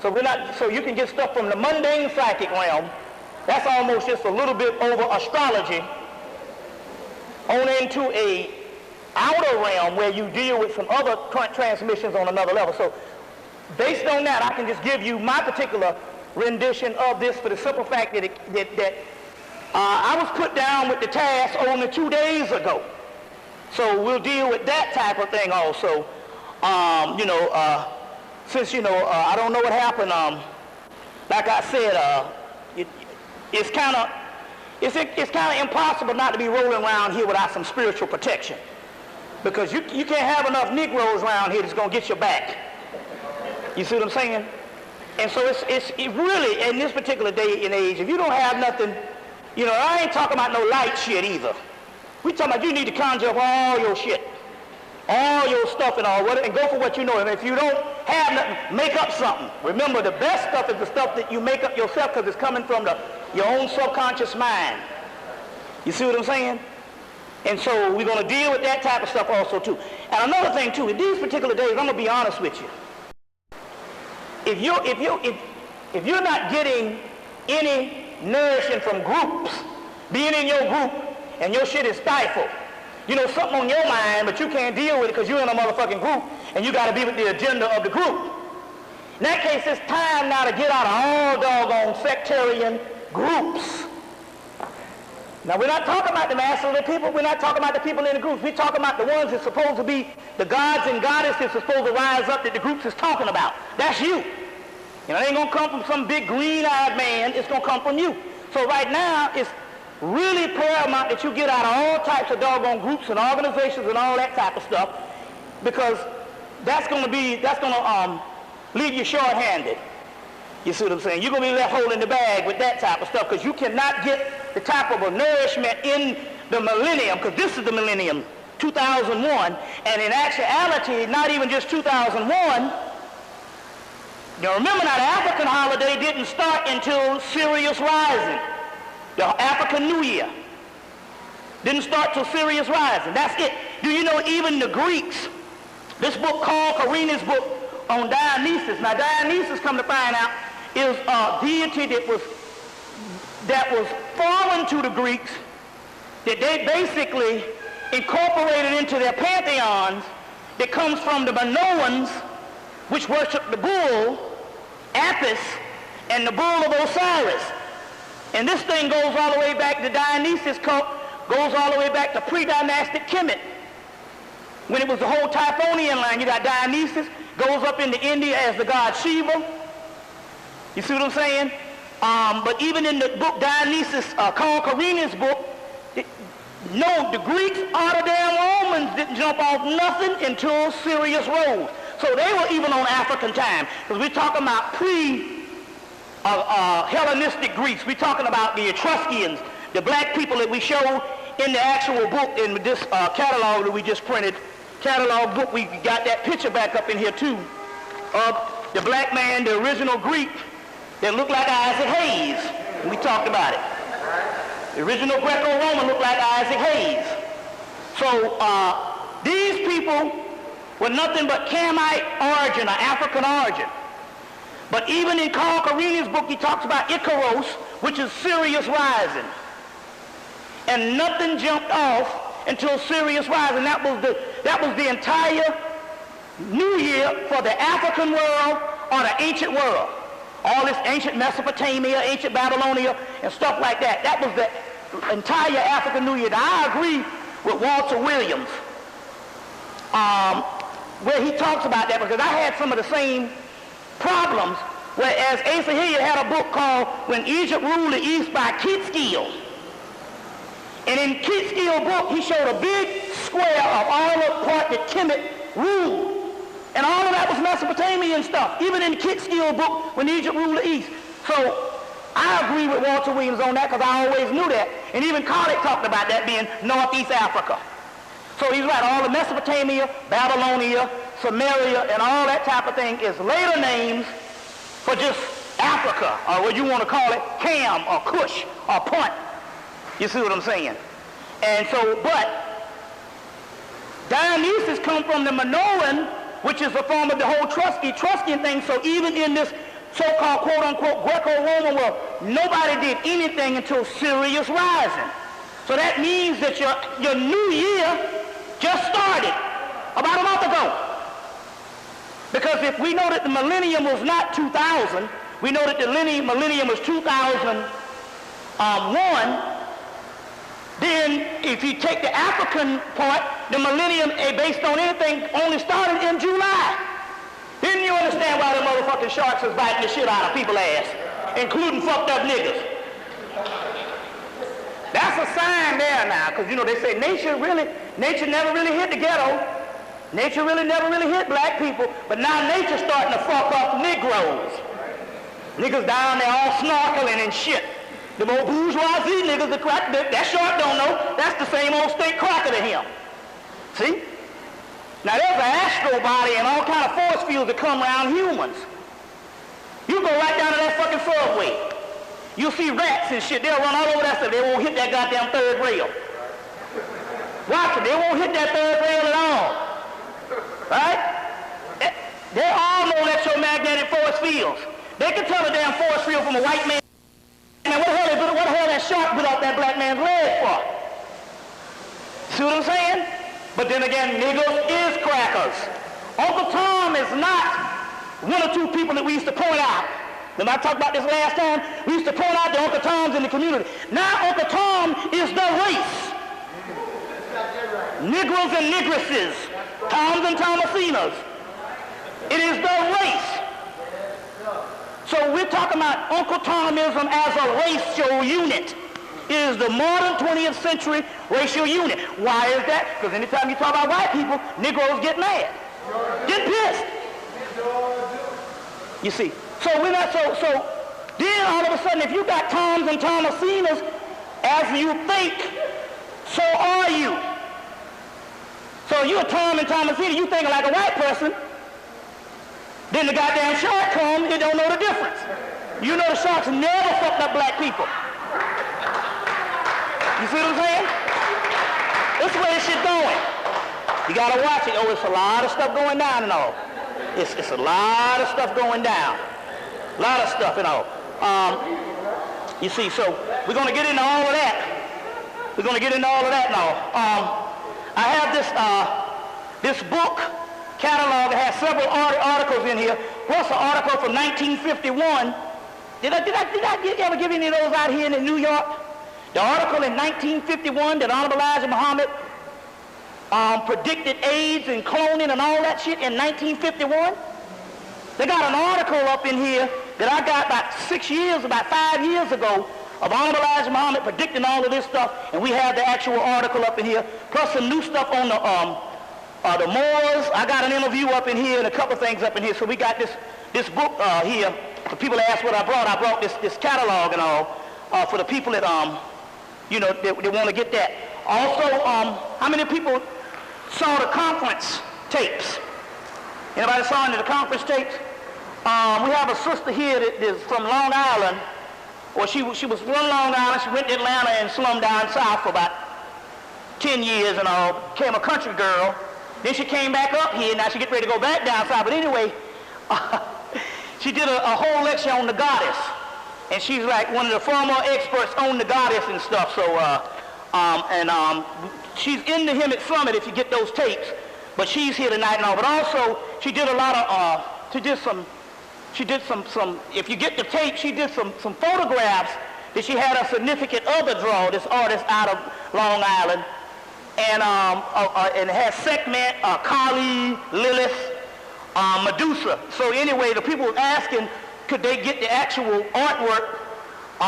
So we're not, so you can get stuff from the mundane psychic realm. That's almost just a little bit over astrology on into a outer realm where you deal with some other transmissions on another level. So based on that, I can just give you my particular rendition of this for the simple fact that, I was put down with the task only 2 days ago. So we'll deal with that type of thing also. Since, I don't know what happened, like I said, it's kind of impossible not to be rolling around here without some spiritual protection. Because you can't have enough Negroes around here that's going to get your back. You see what I'm saying? And so it's really, in this particular day and age, if you don't have nothing, I ain't talking about no light shit either. We talking about you need to conjure up all your shit, all your stuff and all, and go for what you know. And if you don't have nothing, make up something. Remember, the best stuff is the stuff that you make up yourself because it's coming from your own subconscious mind. You see what I'm saying? And so we're going to deal with that type of stuff also too. And another thing too, in these particular days, I'm going to be honest with you. If you're not getting any nourishment from groups, being in your group and your shit is stifled, something on your mind, but you can't deal with it because you're in a motherfucking group and you got to be with the agenda of the group. In that case, it's time now to get out of all doggone sectarian groups. Now, we're not talking about the masses of the people. We're not talking about the people in the groups. We're talking about the ones that's supposed to be the gods and goddesses that's supposed to rise up that the groups is talking about. That's you. It ain't going to come from some big green-eyed man. It's going to come from you. So right now, it's really paramount that you get out of all types of doggone groups and organizations and all that type of stuff, because that's going to leave you short-handed. You see what I'm saying? You're going to be left holding the bag with that type of stuff because you cannot get the type of a nourishment in the millennium, because this is the millennium, 2001, and in actuality, not even just 2001. Now remember now, the African holiday didn't start until Sirius rising. The African New Year didn't start till Sirius rising. That's it. Do you know even the Greeks, this book called Carina's book on Dionysus. Now Dionysus, come to find out, is a deity that was foreign to the Greeks, that they basically incorporated into their pantheons, that comes from the Minoans, which worship the bull, Apis, and the bull of Osiris. And this thing goes all the way back to Dionysus cult, goes all the way back to pre-dynastic Hemmitt. When it was the whole Typhonian line, you got Dionysus, goes up into India as the god Shiva. You see what I'm saying? But even in the book Dionysus, called Carina's book, no, the Greeks or the damn Romans didn't jump off nothing until Sirius rose. So they were even on African time, because we're talking about Hellenistic Greeks. We're talking about the Etruscans, the black people that we show in the actual book, in this catalog that we just printed. Catalog book, we got that picture back up in here too, of the black man, the original Greek, that looked like Isaac Hayes. We talked about it. The original Greco-Roman looked like Isaac Hayes. So these people were nothing but Camite origin or African origin. But even in Carl Carina's book, he talks about Icaros, which is Sirius rising. And nothing jumped off until Sirius rising. That was the entire New Year for the African world or the ancient world. All this ancient Mesopotamia, ancient Babylonia, and stuff like that. That was the entire African New Year. Now, I agree with Walter Williams, where he talks about that, because I had some of the same problems, whereas Asa Hilliard had a book called When Egypt Ruled the East by Kitskill. And in Kitskill's book, he showed a big square of all the part that Kemet ruled. And all of that was Mesopotamian stuff, even in Kitskill's book, When Egypt Ruled the East. So I agree with Walter Williams on that, because I always knew that. And even Khaled talked about that being Northeast Africa. So he's right, all the Mesopotamia, Babylonia, Samaria, and all that type of thing is later names for just Africa, or what you want to call it, Cam, or Kush, or Punt. You see what I'm saying? And so, but Dionysus come from the Minoan, which is a form of the whole Etruscan thing. So even in this so-called quote-unquote Greco-Roman world, nobody did anything until Syria's rising. So that means that your new year just started about a month ago. Because if we know that the millennium was not 2000, we know that the millennium was 2001, then if you take the African part, the millennium based on anything only started in July. Then you understand why the motherfucking sharks is biting the shit out of people's ass, including fucked up niggas. That's a sign there now, because you know they say nature never really hit the ghetto. Nature never really hit black people, but now nature's starting to fuck up Negroes. Niggas down there all snorkeling and shit. The old bourgeoisie niggas, that shark don't know, that's the same old state cracker to him. See? Now there's an astral body and all kind of force fields that come around humans. You go right down to that fucking subway. You'll see rats and shit, they'll run all over that stuff, they won't hit that goddamn third rail. Watch it, they won't hit that third rail at all. Right? They all know electromagnetic force fields. They can tell a damn force field from a white man. Now what the hell that shark bit off that black man's leg for? See what I'm saying? But then again, niggas is crackers. Uncle Tom is not one or two people that we used to point out. Remember I talked about this last time? We used to point out the Uncle Toms in the community. Now Uncle Tom is the race. Negroes and negresses. Toms and Tomasinas. It is the race. So we're talking about Uncle Tomism as a racial unit. It is the modern 20th century racial unit. Why is that? Because anytime you talk about white people, Negroes get mad. Get pissed. You see. So we're not so then all of a sudden if you got Toms and Tomasinas as you think, so are you. So you're a Tom and Thomasina, you thinking like a white person. Then the goddamn shark comes, you don't know the difference. You know the sharks never fucked up black people. You see what I'm saying? That's the way this shit going. You gotta watch it. Oh, it's a lot of stuff going down and all. It's a lot of stuff going down. A lot of stuff and all. You see, so we're gonna get into all of that. We're gonna get into all of that now. I have this book catalog that has several articles in here, plus an article from 1951. Did I ever give any of those out here in New York? The article in 1951 that Honorable Elijah Muhammad predicted AIDS and cloning and all that shit in 1951. They got an article up in here that I got about 5 years ago of Honorable Elijah Muhammad predicting all of this stuff, and we have the actual article up in here, plus some new stuff on the Moors. I got an interview up in here and a couple things up in here. So we got this book here. For people that ask what I brought this catalog and all for the people that they want to get that. Also, how many people saw the conference tapes? Anybody saw any of the conference tapes? We have a sister here that is from Long Island. Or she was from Long Island. She went to Atlanta and slummed down south for about 10 years and all. Became a country girl. Then she came back up here. Now she get ready to go back down south. But anyway, she did a whole lecture on the goddess. And she's like one of the foremost experts on the goddess and stuff. So, she's in the Hemmitt Summit if you get those tapes. But she's here tonight and all. But also, she did a lot of, if you get the tape, she did some photographs that she had a significant other draw, this artist out of Long Island. And it has Sekhmet, Kali, Lilith, Medusa. So anyway, the people were asking, could they get the actual artwork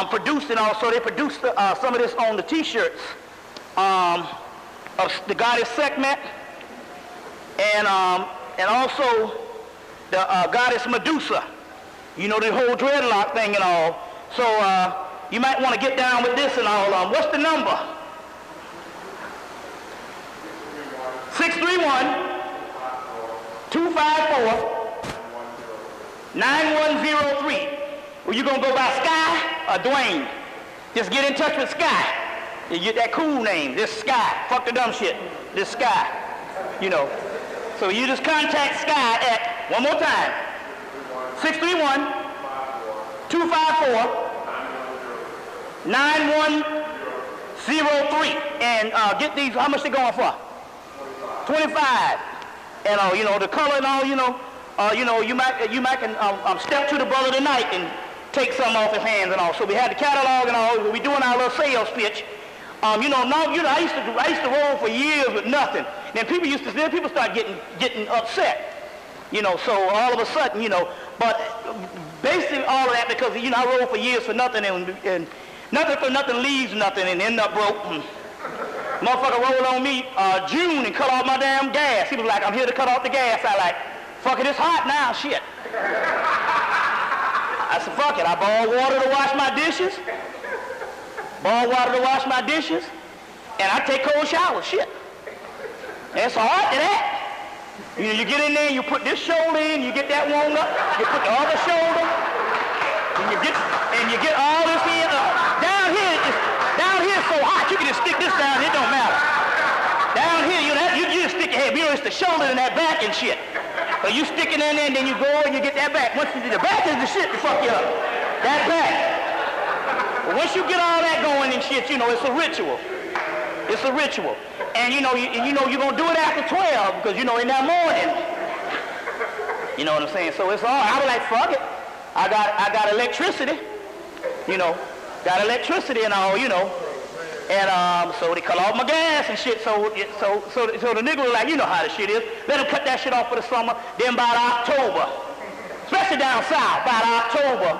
produced and all, so they produced some of this on the t-shirts of the goddess Sekhmet and also the goddess Medusa. You know, the whole dreadlock thing and all. So you might want to get down with this and all. What's the number? 631-254-9103. Well, you going to go by Sky or Dwayne? Just get in touch with Sky. You get that cool name. This Sky. Fuck the dumb shit. This Sky. You know. So you just contact Sky at, one more time, 631-254-9103. 254-9103. And get these, how much they going for? 25. And you know, the color and all, you know, you might can step to the brother tonight and take some off his hands and all. So we had the catalog and all. We doing our little sales pitch. You know, I used to roll for years with nothing. Then people start getting upset. You know, so all of a sudden, you know, but basically all of that because, you know, I rolled for years for nothing and nothing for nothing leaves nothing and end up broke. Motherfucker rolled on me June and cut off my damn gas. He was like, I'm here to cut off the gas. I like, fuck it, it's hot now, shit. I said, fuck it. I borrowed water to wash my dishes. And I take cold showers, shit. It's hard to that. You know, you get in there, you put this shoulder in, you get that one up, you put the other shoulder, and you get all this in. Down here it's so hot, you can just stick this down, it don't matter. Down here, you just stick your head, you know, it's the shoulder and that back and shit. So you stick it in there, and then you go and you get that back. Once you do the back is the shit to fuck you up. That back. But once you get all that going and shit, you know, it's a ritual. It's a ritual. And you know you're gonna do it after 12 because you know in that morning. You know what I'm saying? So it's all I was like, fuck it. I got electricity, you know, and all, you know. And so they cut off my gas and shit. So the nigga was like, you know how the shit is. Let them cut that shit off for the summer. Then by October, especially down south, by October,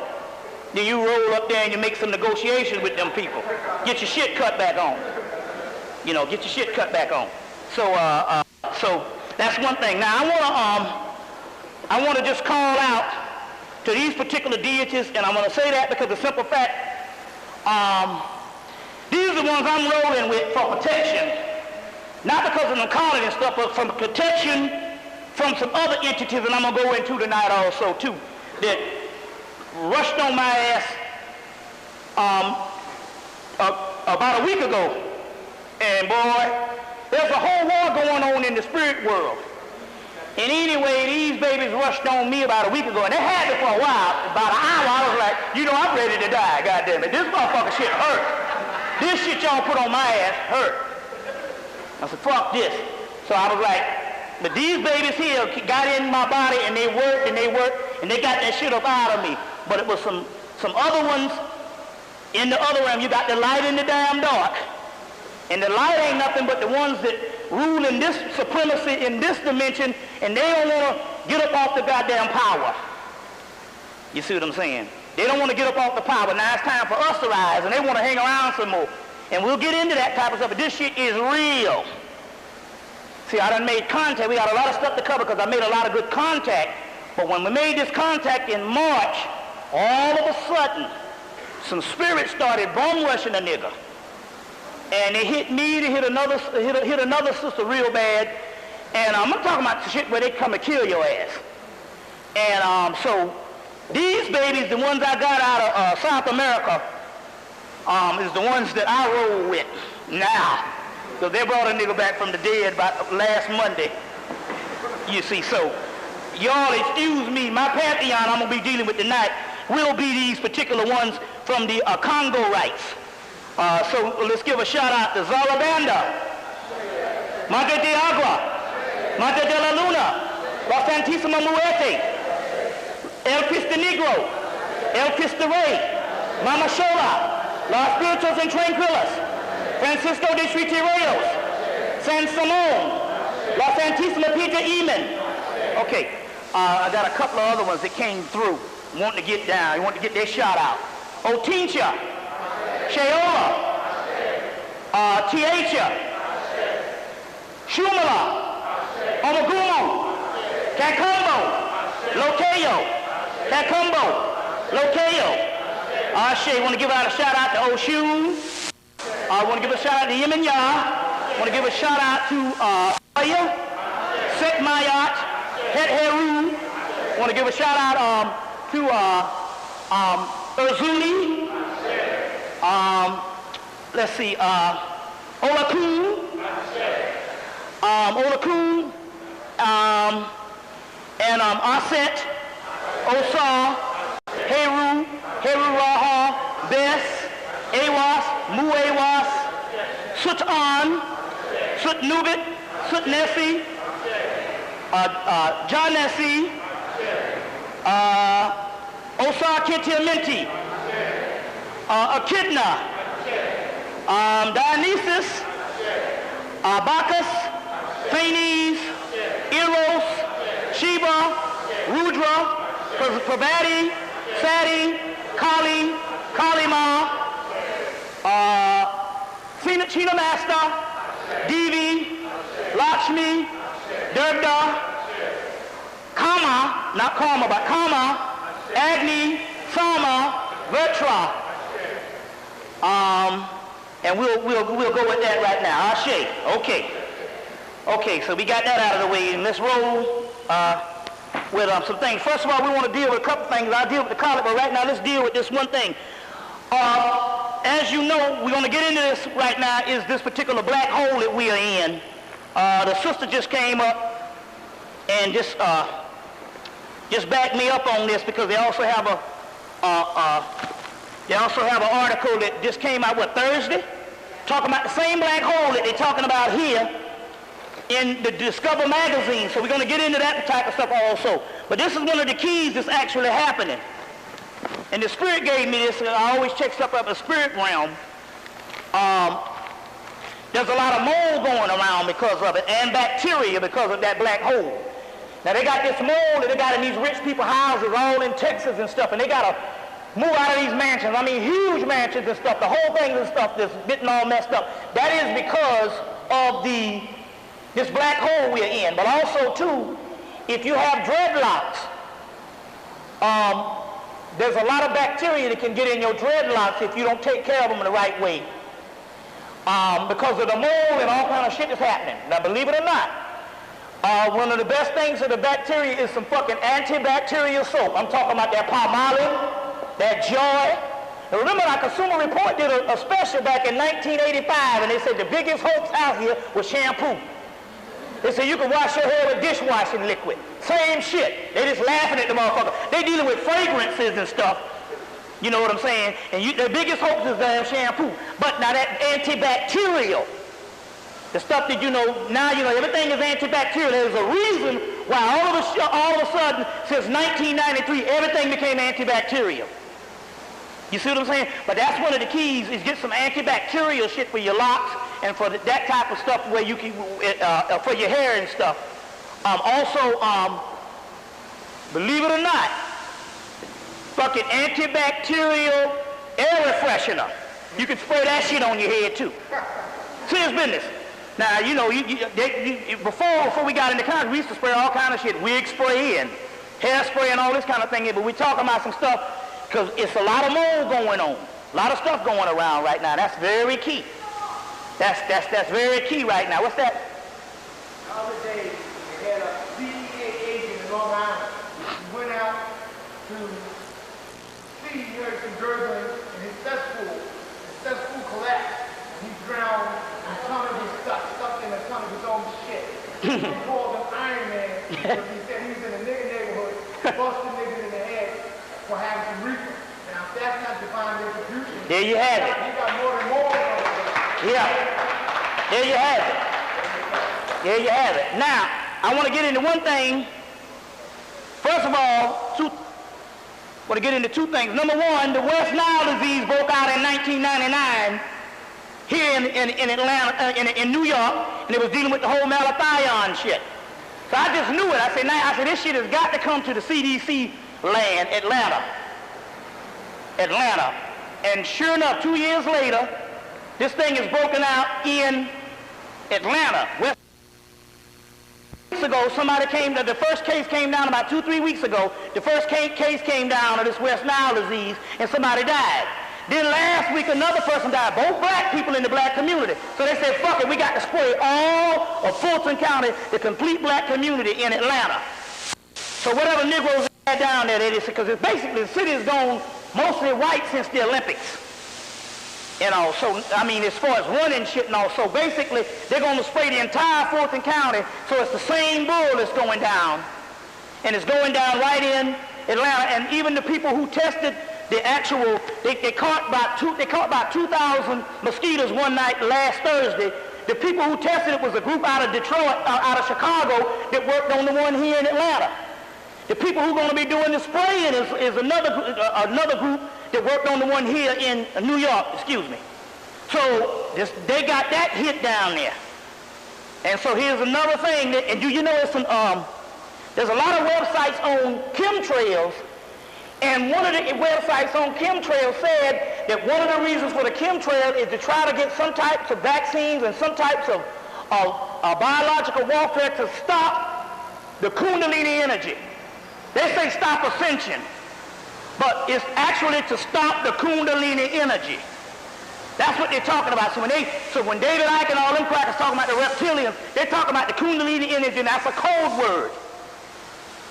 then you roll up there and you make some negotiations with them people. Get your shit cut back on. You know, get your shit cut back on. So so that's one thing. Now I wanna just call out to these particular deities, and I'm gonna say that because the simple fact, these are the ones I'm rolling with for protection. Not because of them calling and stuff, but from protection from some other entities, and I'm gonna go into tonight also too, that rushed on my ass about a week ago. And boy, there's a whole war going on in the spirit world. And anyway, these babies rushed on me about a week ago, and they had it for a while. About an hour, I was like, you know, I'm ready to die, goddamn it. This motherfucker shit hurt. This shit y'all put on my ass hurt. I said, fuck this. So I was like, but these babies here got in my body, and they worked, and they got that shit up out of me. But it was some other ones in the other realm. You got the light in the damn dark. And the light ain't nothing but the ones that rule in this supremacy in this dimension, and they don't want to get up off the goddamn power. You see what I'm saying? They don't want to get up off the power. Now it's time for us to rise, and they want to hang around some more. And we'll get into that type of stuff, but this shit is real. See, I done made contact. We got a lot of stuff to cover because I made a lot of good contact. But when we made this contact in March, all of a sudden, some spirits started bum rushing a nigga. And they hit me, they hit another sister real bad. And I'm talking about the shit where they come and kill your ass. And so these babies, the ones I got out of South America, is the ones that I roll with now. So they brought a nigga back from the dead about last Monday. You see, so y'all excuse me, my pantheon I'm gonna be dealing with tonight will be these particular ones from the Congo rites. So let's give a shout out to Zarabanda, Madre de Agua, Madre de la Luna, La Santísima Muerte, El Cristo Negro, El Cristo Rey, Mama Shola, Los Spiritos and Tranquilos, Francisco de Tritereos, San Simon, La Santísima Peter Eman. Okay, I got a couple of other ones that came through, wanting to get down, wanting to get their shout out. Otincha, Sheola, Tiacha, Shumala, Omagumo, Kakumbo, Lokeyo, Kakumbo, Lokeyo. Ashe, want to give out a shout out to Oshun. I want to give a shout out to Yemenya. I want to give a shout out to Aya, Set Mayat, Het Heru. I want to give a shout out to Urzuni. Let's see, Olakun, and Aset, Osar, Heru, Heru-Raha, Bes, Awas, Mu-Awas, Sut-An, Sut-Nubit, Sut-Nessi, John-Nessi, Osar-Kinti-Amenti, Echidna, Dionysus, Bacchus, Phanes, Eros, Shiva, Rudra, Pravati, Sati, Kali, Kalima, Chinamasta, Devi, Lakshmi, Durga, Kama, not Karma, but Kama, Agni, Sama, Vertra. And we'll go with that right now. Ashe. Okay, so we got that out of the way, and let's roll with some things. First of all, we want to deal with a couple things. I'll deal with the college, but right now let's deal with this one thing. As you know, we're going to get into this right now, is this particular black hole that we are in. The sister just came up and just backed me up on this, because they also have an article that just came out, Thursday? Talking about the same black hole that they're talking about here in the Discover magazine. So we're going to get into that type of stuff also. But this is one of the keys that's actually happening. And the Spirit gave me this, and I always check stuff up in the spirit realm. There's a lot of mold going around because of it, and bacteria because of that black hole. Now they got this mold that they got in these rich people's houses all in Texas and stuff, and they got to move out of these mansions. I mean, huge mansions and stuff. The whole thing and stuff that's getting all messed up. That is because of this black hole we're in. But also, too, if you have dreadlocks, there's a lot of bacteria that can get in your dreadlocks if you don't take care of them in the right way. Because of the mold and all kind of shit that's happening. Now, believe it or not, one of the best things for the bacteria is some fucking antibacterial soap. I'm talking about that Palmolive, that Joy. Now, remember, our Consumer Report did a special back in 1985, and they said the biggest hoax out here was shampoo. They said you can wash your hair with dishwashing liquid. Same shit. They just laughing at the motherfucker. They dealing with fragrances and stuff. You know what I'm saying? And the biggest hoax is damn shampoo. But now that antibacterial, the stuff that now everything is antibacterial. There's a reason why all of a sudden, since 1993, everything became antibacterial. You see what I'm saying? But that's one of the keys, is get some antibacterial shit for your locks and for that type of stuff where you can, for your hair and stuff. Also, believe it or not, fucking antibacterial air refreshener. You can spray that shit on your head too. Serious business. Now, before we got into Congress, we used to spray all kind of shit. Wig spray and hair spray and all this kind of thing. But we're talking about some stuff, because it's a lot of mold going on. A lot of stuff going around right now. That's very key. That's very key right now. What's that? The other day, they had a DEA agent in Long Island. He went out to see, he heard some gurgling in his cesspool. The cesspool collapsed, and he drowned in a ton of his stuff, stuck in a ton of his own shit. He called him Iron Man, because he said he was in a nigger neighborhood, busting niggas in the head for having some reefer. Now, if that's not divine retribution, there you have it. He got more than more. Yeah. There you have it. There you have it. Now, I want to get into one thing. First of all, I want to get into two things. Number one, the West Nile disease broke out in 1999 here in Atlanta, in New York, and it was dealing with the whole malathion shit. So I just knew it. I said, this shit has got to come to the CDC land, Atlanta. And sure enough, 2 years later, this thing is broken out in Atlanta. Weeks ago, the first case came down about 2-3 weeks ago. The first case came down of this West Nile disease, and somebody died. Then last week, another person died, both black people in the black community. So they said, fuck it, we got to spray all of Fulton County, the complete black community in Atlanta. So whatever Negroes had down there, because basically the city has gone mostly white since the Olympics. So, I mean, as far as running shit and all, so basically, they're going to spray the entire Fulton County, so it's the same bull that's going down. And it's going down right in Atlanta, and even the people who tested they caught about 2,000 mosquitoes one night last Thursday. The people who tested it was a group out of Detroit, out of Chicago, that worked on the one here in Atlanta. The people who are going to be doing the spraying is another group that worked on the one here in New York, excuse me. So they got that hit down there. And so here's another thing, and do you know there's a lot of websites on chemtrails, and one of the websites on chemtrails said that one of the reasons for the chemtrail is to try to get some types of vaccines and some types of biological warfare to stop the Kundalini energy. They say stop ascension, but it's actually to stop the Kundalini energy. That's what they're talking about. So when David Icke and all them crackers talking about the reptilians, they're talking about the Kundalini energy, and that's a code word.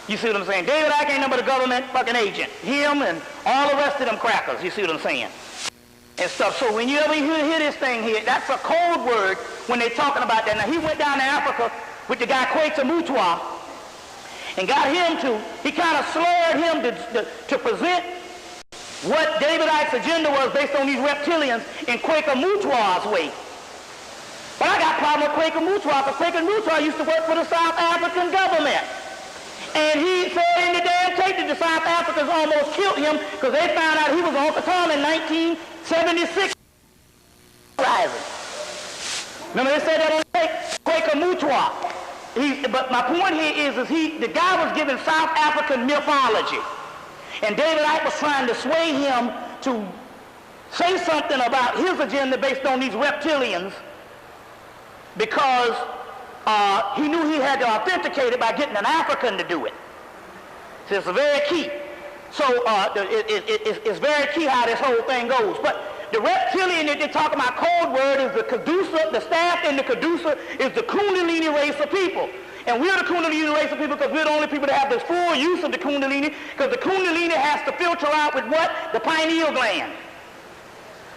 You see what I'm saying? David Icke ain't nothing but a government fucking agent. Him and all the rest of them crackers. You see what I'm saying? And stuff. So when you ever hear this thing here, that's a code word when they're talking about that. Now he went down to Africa with the guy Kweta Mutwa and got him he kind of slurred him to present what David Icke's agenda was based on these reptilians in Quaker Mutwa's way. But I got a problem with Quaker Mutwa, because Quaker Mutwa used to work for the South African government. And he said in the damn tape that the South Africans almost killed him because they found out he was on Occult in 1976. Rising. Remember they said that on the tape? Quaker Mutwa. But my point here is the guy was given South African mythology. And David Icke was trying to sway him to say something about his agenda based on these reptilians because he knew he had to authenticate it by getting an African to do it. So it's very key. So it's very key how this whole thing goes. But the reptilian that they're talking about code word is the Caducer, the staff in the Caducer is the Kundalini race of people. And we're the Kundalini race of people because we're the only people that have the full use of the Kundalini, because the Kundalini has to filter out with what? The pineal gland.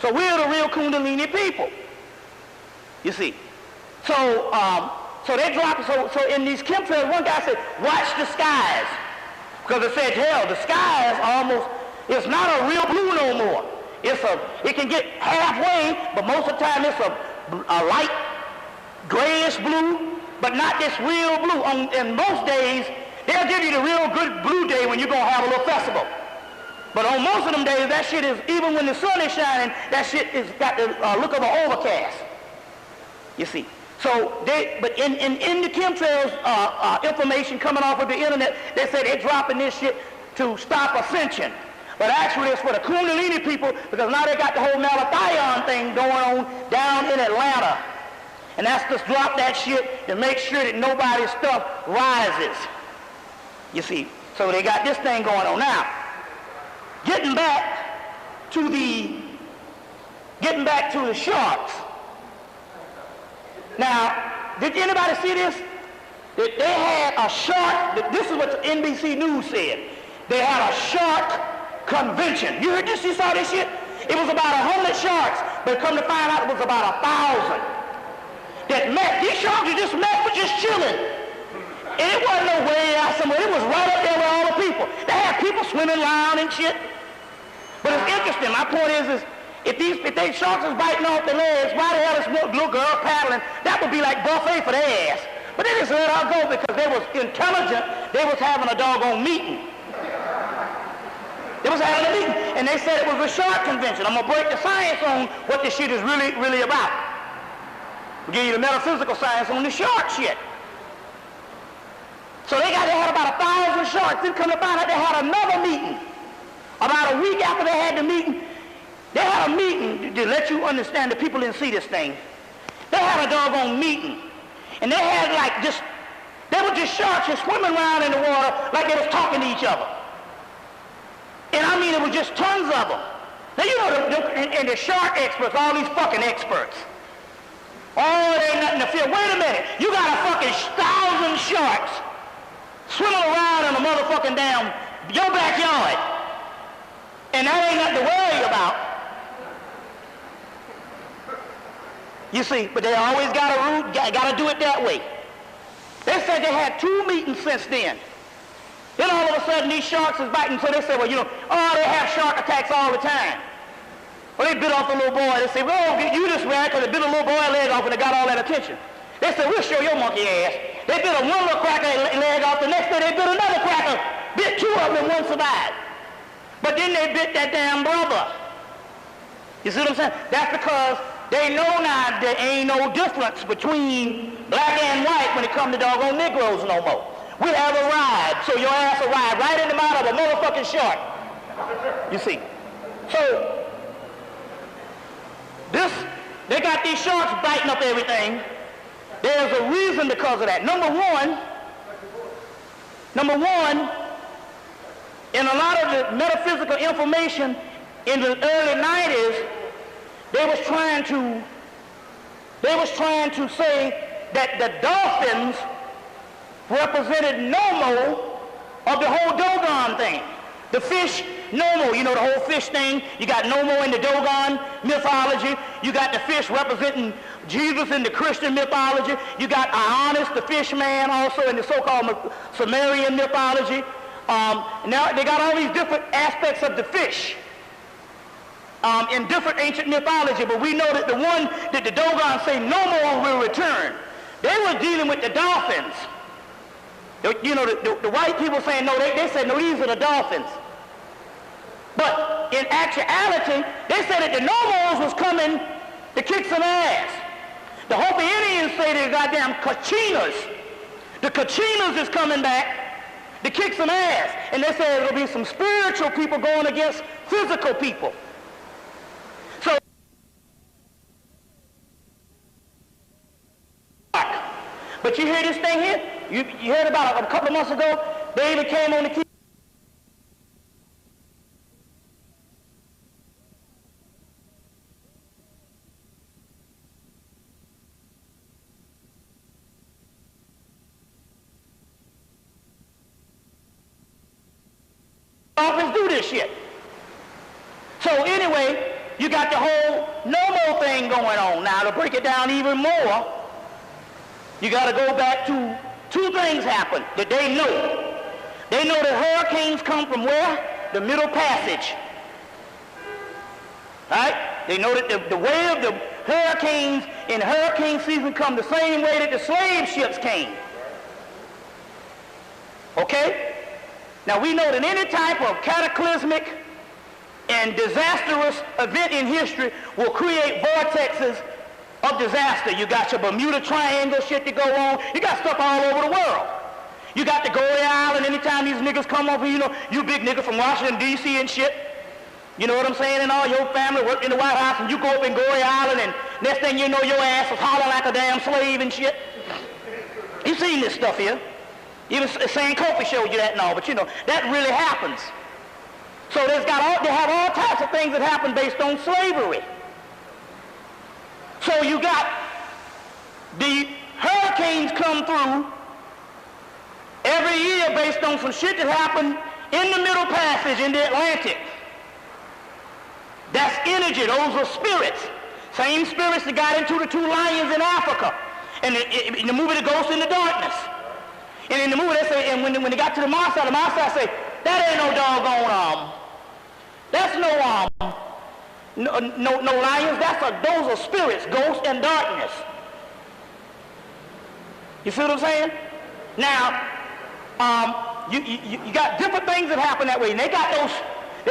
So we're the real Kundalini people. You see. So they dropped, so in these chemtrails, one guy said, watch the skies. Because it said, hell, the skies it's not a real blue no more. It can get halfway, but most of the time it's a light grayish blue, but not this real blue. In most days, they'll give you the real good blue day when you're going to have a little festival. But on most of them days, that shit is, even when the sun is shining, that shit is got the look of an overcast. You see. So but in the chemtrails information coming off of the internet, they say they're dropping this shit to stop ascension. But actually it's for the Kundalini people, because now they got the whole Malathion thing going on down in Atlanta. And that's to drop that shit to make sure that nobody's stuff rises. You see. So they got this thing going on. Now, getting back to the sharks. Now, did anybody see this? That they had a shark, this is what the NBC News said. They had a shark convention. You heard this? You saw this shit? It was about 100 sharks, but come to find out it was about 1,000 that met. These sharks that just met were just chilling. And it wasn't no way out somewhere. It was right up there with all the people. They had people swimming around and shit. But it's interesting. My point is if these sharks is biting off their legs, why the hell is little girl paddling? That would be like buffet for their ass. But they just let her go because they was intelligent. They was having a doggone meeting. They was having a meeting. And they said it was a shark convention. I'm going to break the science on what this shit is really, really about. I'll give you the metaphysical science on the shark shit. So they had about 1,000 sharks. Then come to find out they had another meeting. About a week after they had the meeting, they had a meeting to let you understand the people didn't see this thing. They had a doggone meeting. And they had they were just sharks just swimming around in the water like they was talking to each other. And I mean, it was just tons of them. Now, you know, and the shark experts, all these fucking experts. Oh, it ain't nothing to fear. Wait a minute. You got a fucking 1,000 sharks swimming around in a motherfucking your backyard. And that ain't nothing to worry about. You see, but they always got to do it that way. They said they had 2 meetings since then. Then all of of a sudden these sharks is biting. So they say, well, you know, oh, they have shark attacks all the time. Well, they bit off the little boy. They say, well, you just ran because they bit a little boy leg off and they got all that attention. They said, we'll show your monkey ass. They bit one little cracker leg off. The next day they bit another cracker. Bit two of them and one survived. But then they bit that damn brother. You see what I'm saying? That's because they know now there ain't no difference between black and white when it comes to doggone Negroes no more. We have arrived, so your ass arrived right in the mouth of a motherfucking shark. You see? So, they got these sharks biting up everything. There's a reason because of that. Number one, in a lot of the metaphysical information in the early 90s, they was trying to say that the dolphins represented Nomo of the whole Dogon thing. The fish, Nomo, you know the whole fish thing. You got Nomo in the Dogon mythology. You got the fish representing Jesus in the Christian mythology. You got Ionis, the fish man, also in the so-called Sumerian mythology. Now they got all these different aspects of the fish in different ancient mythology, but we know that the one that the Dogon say Nomo will return. They were dealing with the dolphins. You know, the white people saying no, they said no, these are the dolphins. But in actuality, they said that the Nomos was coming to kick some ass. The Hopi Indians say they're goddamn Kachinas. The Kachinas is coming back to kick some ass. And they said there'll be some spiritual people going against physical people. So, but you hear this thing here? You heard about a couple of months ago, they even came on the key. Dolphins do this shit. So anyway, you got the whole Nomo thing going on. Now to break it down even more, you got to go back to two things happen that they know. They know that hurricanes come from where? The Middle Passage. Right? They know that the way of the hurricanes in hurricane season come the same way that the slave ships came. Okay? Now we know that any type of cataclysmic and disastrous event in history will create vortexes of disaster. You got your Bermuda Triangle shit to go on. You got stuff all over the world. You got the Goree Island. Anytime these niggas come over, you know, you big nigga from Washington, D.C. and shit. You know what I'm saying? And all your family worked in the White House, and you go up in Goree Island, and next thing you know, your ass is hollering like a damn slave and shit. You seen this stuff here. Even Sankofa showed you that and all, but you know, that really happens. So they have all types of things that happen based on slavery. So you got the hurricanes come through every year based on some shit that happened in the Middle Passage in the Atlantic. That's energy. Those are spirits. Same spirits that got into the two lions in Africa. And in the movie The Ghost in the Darkness. And in the movie they say, and when they got to the monster say, that ain't no doggone that's no lions. Those are spirits, ghosts and darkness. You see what I'm saying? Now, you got different things that happen that way. And they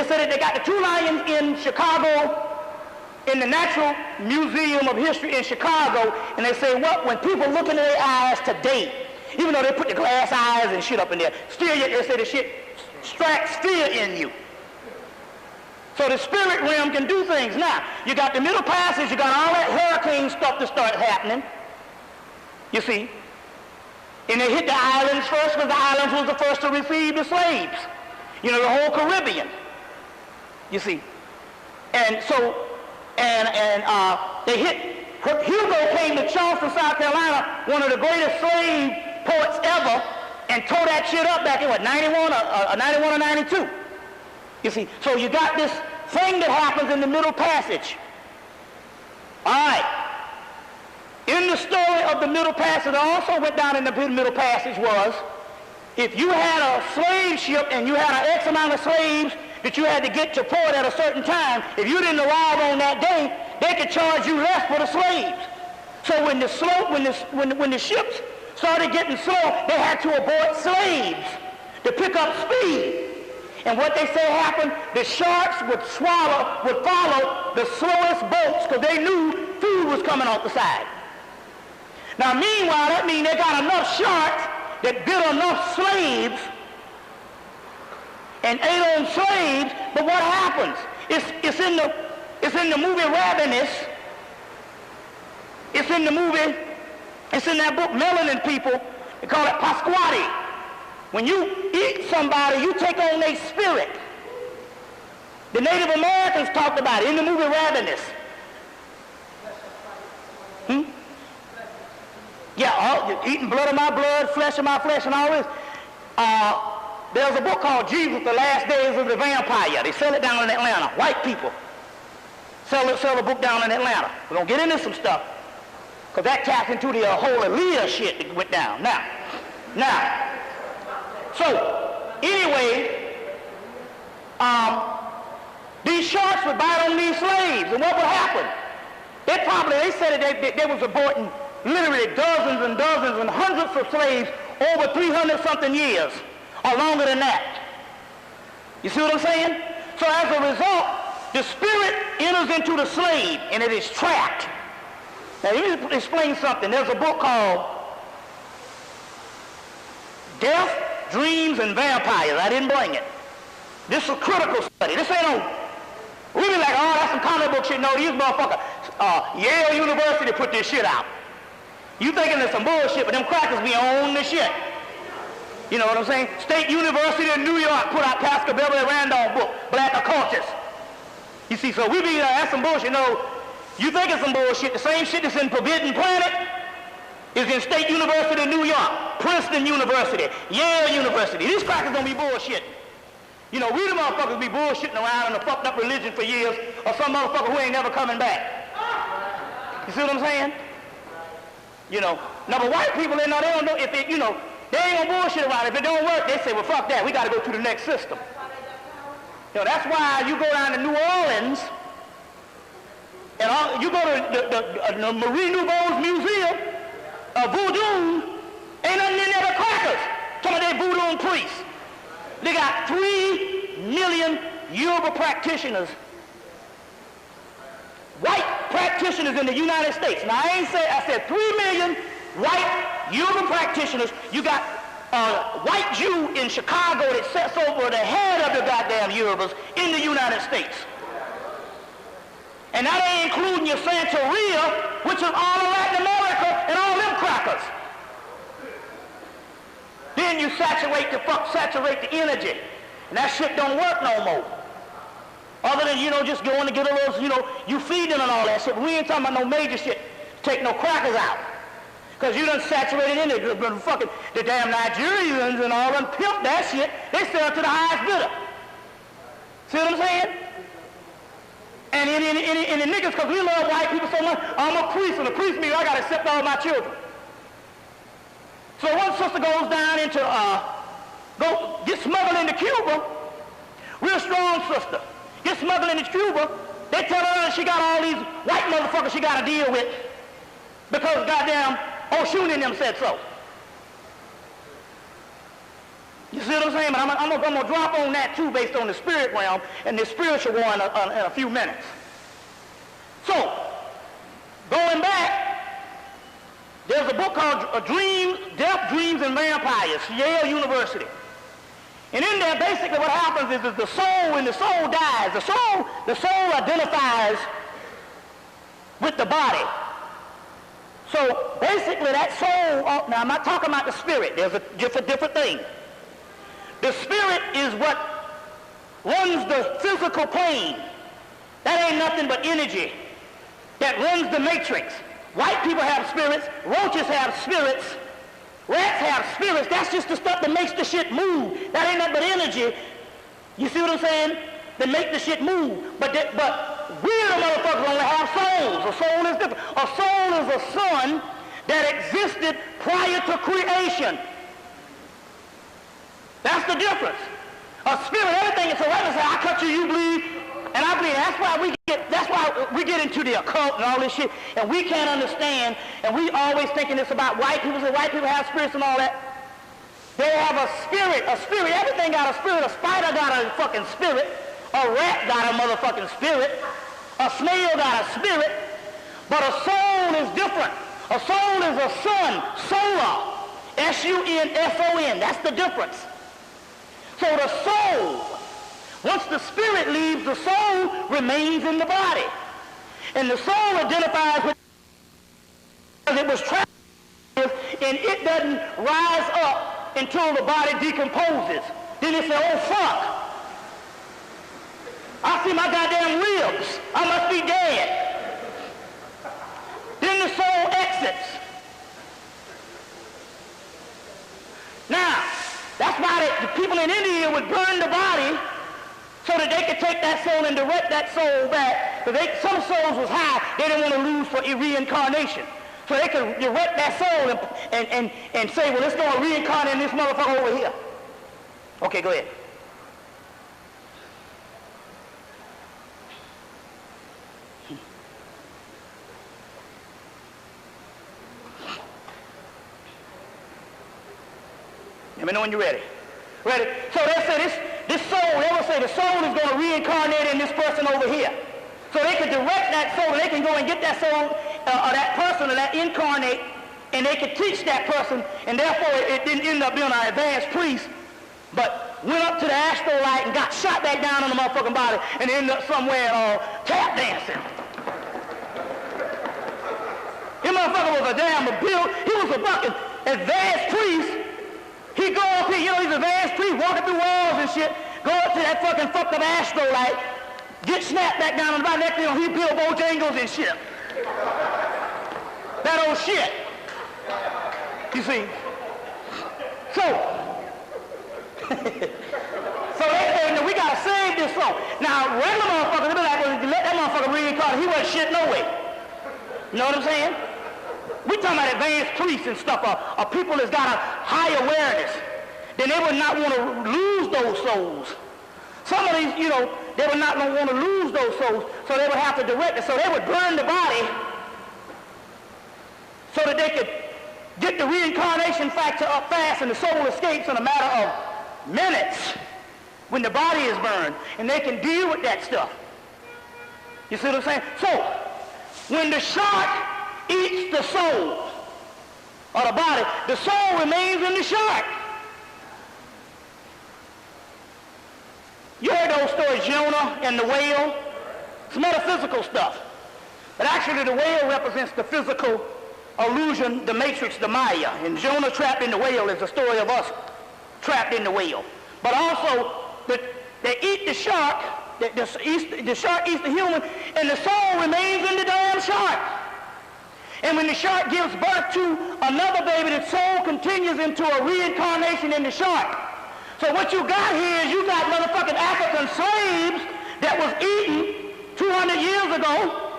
said that they got the two lions in Chicago, in the Natural Museum of History in Chicago, and they say, what? When people look into their eyes today, even though they put the glass eyes and shit up in there, still yet they say the shit strikes fear in you. So the spirit realm can do things. Now, you got the Middle Passage, you got all that hurricane stuff that started happening. You see? And they hit the islands first because the islands was the first to receive the slaves. You know, the whole Caribbean. You see? And so, they hit, Hugo came to Charleston, South Carolina, one of the greatest slave poets ever, and tore that shit up back in, 91 or 92? You see, so you got this thing that happens in the Middle Passage. All right. In the story of the Middle Passage, that also went down in the Middle Passage was If you had a slave ship and you had an X amount of slaves that you had to get to port at a certain time, if you didn't arrive on that day, they could charge you less for the slaves. So when the ships started getting slow, they had to abort slaves to pick up speed. And what they say happened, the sharks would follow the slowest boats because they knew food was coming off the side. Now meanwhile, that means they got enough sharks that bit enough slaves and ate on slaves, but what happens? It's in the movie Ravenous. It's in that book Melanin People. They call it Pasquati. When you eat somebody, you take on their spirit. The Native Americans talked about it in the movie Ravenous. Yeah, eating blood of my blood, flesh of my flesh, and all this. There's a book called Jesus, The Last Days of the Vampire. They sell it down in Atlanta. White people sell a book down in Atlanta. We're going to get into some stuff because that taps into the whole Aaliyah shit that went down. Now, so anyway, these sharks would bite on these slaves, and what would happen? They said that they was aborting literally dozens and dozens and hundreds of slaves over 300-something years, or longer than that. You see what I'm saying? So as a result, the spirit enters into the slave, and it is trapped. Now let me explain something. There's a book called Death, Dreams, and Vampires. I didn't bring it. This is a critical study. This ain't no really like, oh, that's some comic book shit. No, these motherfuckers, Yale University put this shit out. You thinking it's some bullshit, but them crackers be on the shit. You know what I'm saying? State University of New York put out Pastor Beverly Randolph's book, Black Occultists. You see, so we be, that's some bullshit. No, you think it's some bullshit. The same shit that's in Forbidden Planet is in State University of New York, Princeton University, Yale University. These crackers don't be bullshitting. You know, we the motherfuckers be bullshitting around in a fucked up religion for years, or some motherfucker who ain't never coming back. You see what I'm saying? You know, now but white people, they don't know if they, you know, they ain't gonna bullshit around it. If it don't work, they say, well, fuck that. We got to go to the next system. You know, that's why you go down to New Orleans, and you go to the Marie Laveau's Museum of Voodoo, ain't nothing in there but crackers. Some of their voodoo priests. They got 3 million Yoruba practitioners, white practitioners in the United States. Now I said 3 million white Yoruba practitioners. You got a white Jew in Chicago that sets over the head of the goddamn Yorubas in the United States. And that ain't including your Santeria, which is all of Latin America and all them crackers. Then you saturate the energy. And that shit don't work no more. Other than, you know, just going to get a little, you know, you feeding and all that shit. But we ain't talking about no major shit. Take no crackers out. Because you done saturated in it. Fucking the damn Nigerians and all them pimp that shit. They sell to the highest bidder. See what I'm saying? And in the niggas, because we love white people so much, I'm a priest, and the priest means I got to accept all my children. So one sister goes down into, get smuggled into Cuba, real strong sister, get smuggled into Cuba, they tell her that she got all these white motherfuckers she got to deal with because goddamn Oshun and them said so. You see what I'm saying? But I'm going to drop on that too based on the spirit realm and the spiritual one in a few minutes. So, going back, there's a book called Death, Dreams, and Vampires, Yale University. And in there, basically what happens is the soul, when the soul dies, the soul identifies with the body. So basically that soul, now I'm not talking about the spirit, there's a different thing. The spirit is what runs the physical plane. That ain't nothing but energy that runs the matrix. White people have spirits, roaches have spirits, rats have spirits. That's just the stuff that makes the shit move. That ain't nothing but energy. You see what I'm saying? That make the shit move. But we the motherfuckers only have souls. A soul is different. A soul is a son that existed prior to creation. That's the difference. A spirit, everything is so right. Say, I cut you, you bleed, and I bleed. That's why we get into the occult and all this shit, and we can't understand, and we always thinking it's about white people. Say white people have spirits and all that. They have a spirit. Everything got a spirit. A spider got a fucking spirit. A rat got a motherfucking spirit. A snail got a spirit. But a soul is different. A soul is a sun, solar. S-U-N-S-O-N. That's the difference. So the soul, once the spirit leaves, the soul remains in the body. And the soul identifies with it was trapped, and it doesn't rise up until the body decomposes. Then it says, oh fuck, I see my goddamn ribs. I must be dead. Then the soul exits. Now, that's why the people in India would burn the body so that they could take that soul and direct that soul back. Because some souls was high, they didn't want to lose for reincarnation. So they could direct that soul and say, well, let's go and reincarnate this motherfucker over here. Okay, go ahead. Let me know when you're ready. Ready? So they say this soul, they will say the soul is going to reincarnate in this person over here. So they can direct that soul, and they can go and get that soul, or that person, or that incarnate, and they can teach that person, and therefore it didn't end up being an advanced priest, but went up to the astral light and got shot back down on the motherfucking body, and ended up somewhere tap dancing. This motherfucker was a damn he was a fucking advanced priest. He go up here, he's an advanced priest, walking through walls and shit, go up to that fucking fucked up astral light, get snapped back down on the body. Next thing he build Bojangles and shit. That old shit. You see? So we gotta save this soul. Now, regular motherfuckers, they be like, well, let that motherfucker reincarnate. He wasn't shit no way. You know what I'm saying? We talking about advanced priests and stuff, or people that's got a high awareness. Then they would not want to lose those souls. Some of these, they would not want to lose those souls, so they would have to direct it. So they would burn the body so that they could get the reincarnation factor up fast, and the soul escapes in a matter of minutes when the body is burned, and they can deal with that stuff. You see what I'm saying? So when the shark eats the soul or the body, the soul remains in the shark. You heard those stories, Jonah and the whale? It's metaphysical stuff. But actually the whale represents the physical illusion, the matrix, the Maya. And Jonah trapped in the whale is the story of us trapped in the whale. But also, they eat the shark, the shark eats the human, and the soul remains in the damn shark. And when the shark gives birth to another baby, the soul continues into a reincarnation in the shark. So what you got here is you got motherfucking African slaves that was eaten 200 years ago,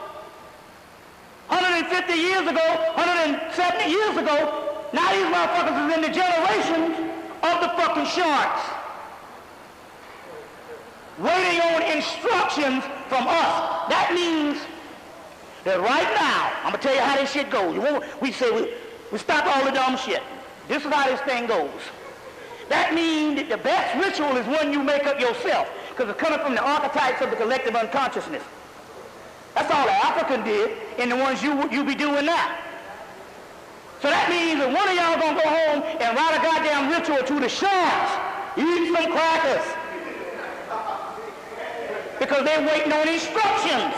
150 years ago, 170 years ago. Now these motherfuckers is in the generations of the fucking sharks, waiting on instructions from us. That means that right now, I'm going to tell you how this shit goes. We say we stop all the dumb shit. This is how this thing goes. That means that the best ritual is one you make up yourself, because it's coming from the archetypes of the collective unconsciousness. That's all the African did, and the ones you be doing now. So that means that one of y'all gonna go home and write a goddamn ritual to the sharks, eat some crackers, because they're waiting on instructions.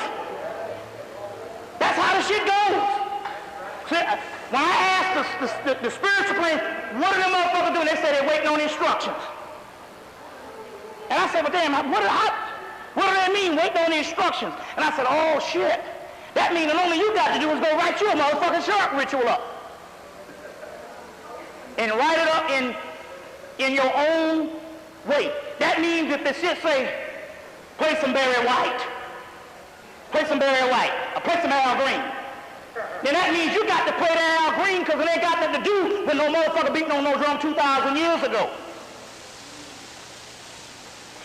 That's how the shit goes. See, when I asked the spiritual plane, what are them motherfuckers doing? They said they're waiting on instructions. And I said, well, damn, what do they mean, waiting on the instructions? And I said, oh, shit. That means that only you got to do is go write you a motherfucking shark ritual up. And write it up in your own way. That means if the shit say, play some Barry White, play some Barry White, or play some Al Green, then that means you got to play the Al Green, because it ain't got nothing to do with no motherfucker beating on no drum 2,000 years ago.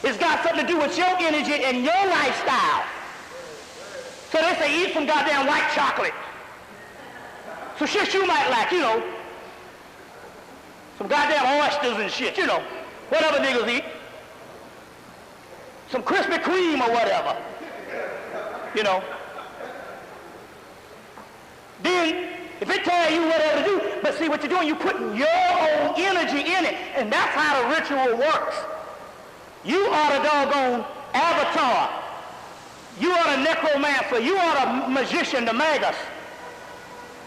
It's got something to do with your energy and your lifestyle. So they say eat some goddamn white chocolate. So shit you might like, you know. Some goddamn oysters and shit, you know. Whatever niggas eat. Some Krispy Kreme or whatever. You know. Then, if it tells you whatever to do, but see what you're doing, you're putting your own energy in it. And that's how the ritual works. You are the doggone avatar. You are the necromancer. You are the magician, the magus.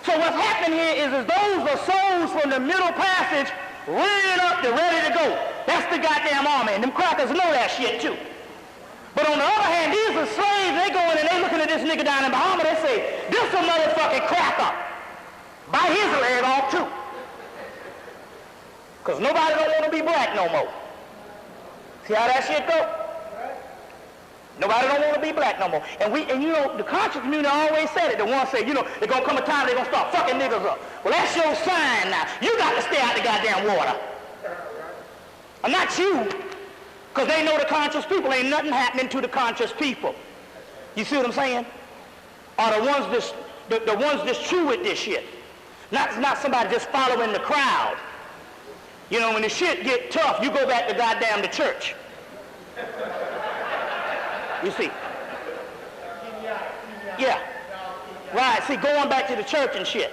So what's happening here is those are souls from the middle passage rearing up, they're ready to go. That's the goddamn army. And them crackers know that shit too. But on the other hand, these are slaves. They go in and they looking at this nigga down in Bahama. They say, this a motherfucking cracker. Bite his leg off too. Because nobody don't want to be black no more. See how that shit go? Nobody don't want to be black no more. And you know, the conscious community always said it. The ones say, you know, there's going to come a time they're going to start fucking niggas up. Well, that's your sign now. You got to stay out the goddamn water. And not you. Because they know the conscious people. Ain't nothing happening to the conscious people. You see what I'm saying? Are the ones that's true with this shit. Not somebody just following the crowd. You know, when the shit get tough, you go back to goddamn the church. You see? Yeah. Right, see, going back to the church and shit.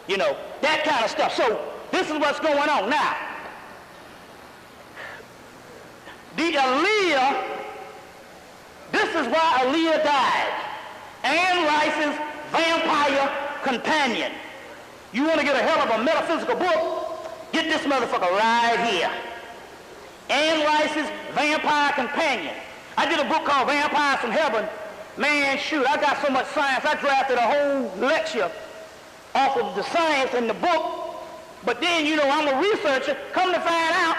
You know, that kind of stuff. So, this is what's going on. Now, the Aaliyah, this is why Aaliyah died. Anne Rice's vampire companion. You want to get a hell of a metaphysical book? Get this motherfucker right here. Anne Rice's vampire companion. I did a book called Vampires from Heaven. Man, shoot, I got so much science. I drafted a whole lecture off of the science in the book. But then, you know, I'm a researcher. Come to find out,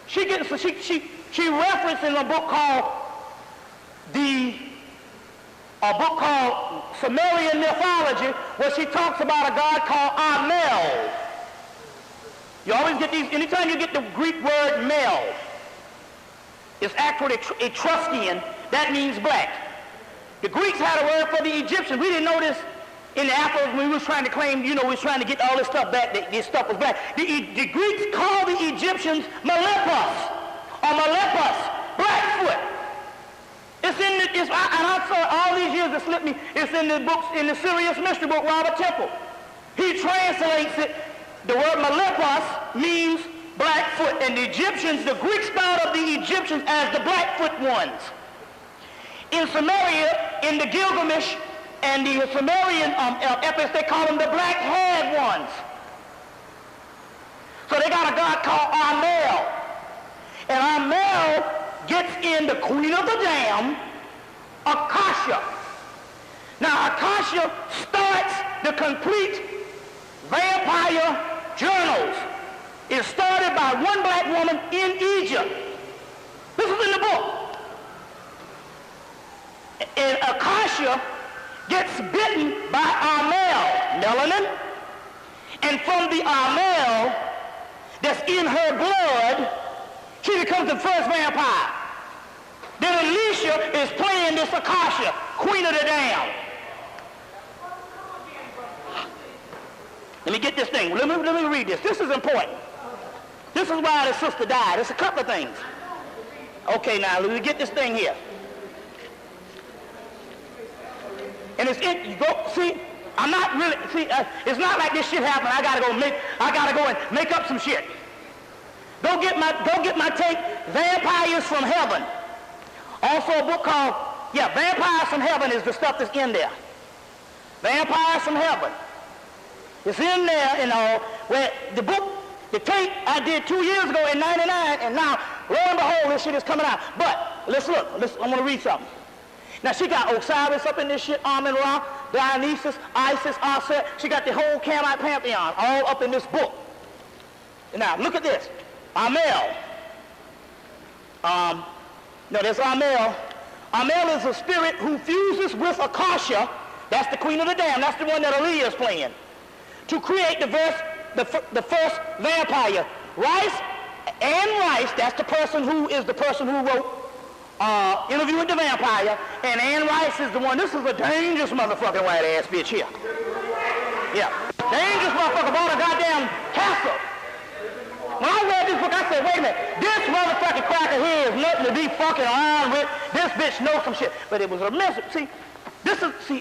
she referenced in a book called Sumerian Mythology, where she talks about a god called Amel. You always get these, anytime you get the Greek word mel, it's actually Etruscan, that means black. The Greeks had a word for the Egyptians. We didn't know this in the Afros when we was trying to claim, you know, we was trying to get all this stuff back, that this stuff was black. The Greeks called the Egyptians Maleppus, or Maleppus, Blackfoot. It's in the, and I saw all these years it slipped me, it's in the books, in the Serious Mystery book, Robert Temple. He translates it, the word Maleppus means Blackfoot, and the Egyptians, the Greeks thought of the Egyptians as the Blackfoot ones. In Sumeria, in the Gilgamesh and the Sumerian epics, they call them the black-haired ones. So they got a god called Amel. And Amel gets in the queen of the damned, Akasha. Now, Akasha starts the complete vampire journals. It started by one black woman in Egypt. This is in the book. And Akasha gets bitten by Amel, melanin, and from the Amel that's in her blood, she becomes the first vampire. Then Alicia is playing this Akasha, queen of the damned. Let me get this thing. Let me read this. This is important. This is why the sister died. It's a couple of things. Okay, now let me get this thing here. And it's in, you go, see, I'm not really, see, it's not like this shit happened. I gotta go and make up some shit. Go get my tape, Vampires from Heaven. Also a book called, Vampires from Heaven is the stuff that's in there. Vampires from Heaven. It's in there, you know, where the book, the tape I did 2 years ago in '99, and now, lo and behold, this shit is coming out. But, let's look, I want to read something. Now, she got Osiris up in this shit, Amun-Ra, Dionysus, Isis, Aset. She got the whole Camite pantheon all up in this book. Now, look at this. Amel. No, there's Amel. Amel is a spirit who fuses with Akasha. That's the queen of the damned. That's the one that Aaliyah is playing. To create the first vampire. Rice Anne Rice, that's the person who wrote Interview with the Vampire, and Anne Rice is the one. This is a dangerous motherfucking white ass bitch here. Yeah, dangerous motherfucker bought a goddamn castle. When I read this book, I said, wait a minute, this motherfucking cracker here is nothing to be fucking around with. This bitch knows some shit. But it was a message. See,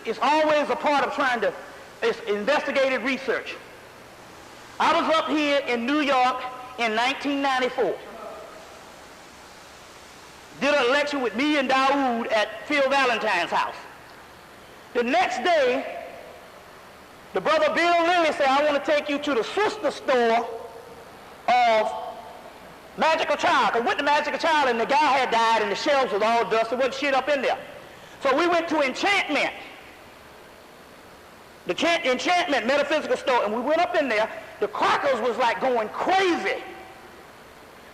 it's always a part of it's investigative research. I was up here in New York in 1994. Did a lecture with me and Dawood at Phil Valentine's house. The next day, the brother Bill Lilly said, I want to take you to the sister store of Magical Child. I went to Magical Child and the guy had died and the shelves was all dust. There wasn't shit up in there. So we went to Enchantment. The Enchantment metaphysical store, and we went up in there. The crackers was like going crazy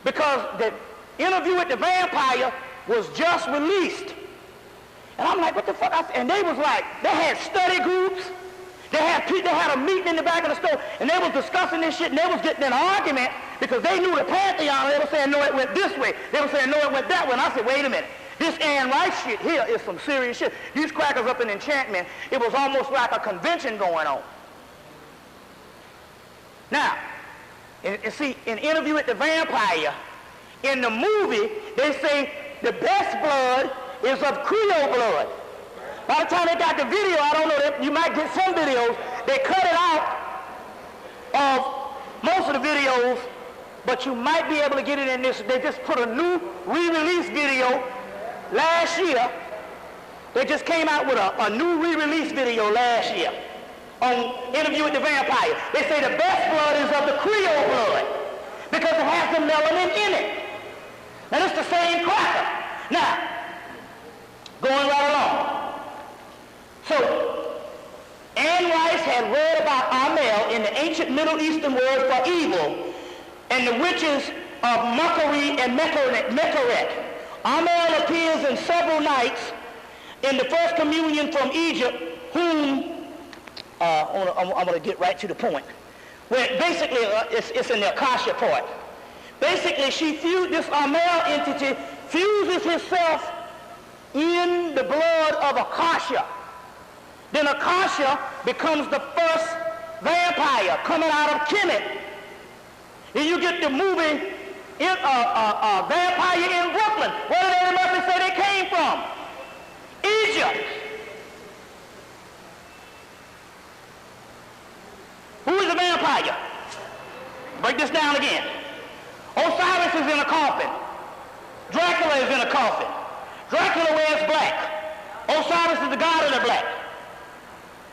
because the Interview with the Vampire was just released. And I'm like, what the fuck? And they was like, they had study groups. They had a meeting in the back of the store, and they was discussing this shit, and they was getting in an argument because they knew the Pantheon. They were saying, no, it went this way. They were saying, no, it went that way. And I said, wait a minute. This Anne Rice shit here is some serious shit. These crackers up in Enchantment, it was almost like a convention going on. Now, and see, in Interview with the Vampire, in the movie, they say the best blood is of Creole blood. By the time they got the video, I don't know, you might get some videos, they cut it out of most of the videos, but you might be able to get it in this. They just put a new re-release video last year. They just came out with a new re-release video last year on Interview with the Vampire. They say the best blood is of the Creole blood because it has the melanin in it. Now, it's the same cracker. Now, going right along. So, Anne Rice had read about Amel in the ancient Middle Eastern word for evil and the witches of Makari and Mekeret. Amel appears in several nights in the first communion from Egypt, whom, I'm going to get right to the point, where basically it's in the Akasha part. Basically, this Amel entity fuses herself in the blood of Akasha. Then Akasha becomes the first vampire coming out of Hemmitt. And you get the movie Vampire in Brooklyn. Where did everybody say they came from? Egypt. Who is a vampire? Break this down again. Osiris is in a coffin. Dracula is in a coffin. Dracula wears black. Osiris is the god of the black.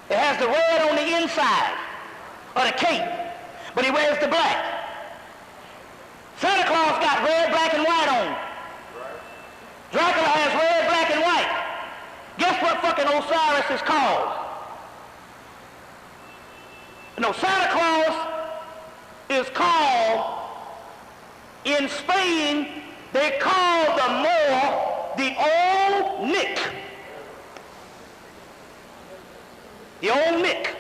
It has the red on the inside of the cape, but he wears the black. Santa Claus got red, black, and white on. Dracula has red, black, and white. Guess what fucking Osiris is called? No, Santa Claus is called, in Spain, they call the Moor the Old Nick. The Old Nick.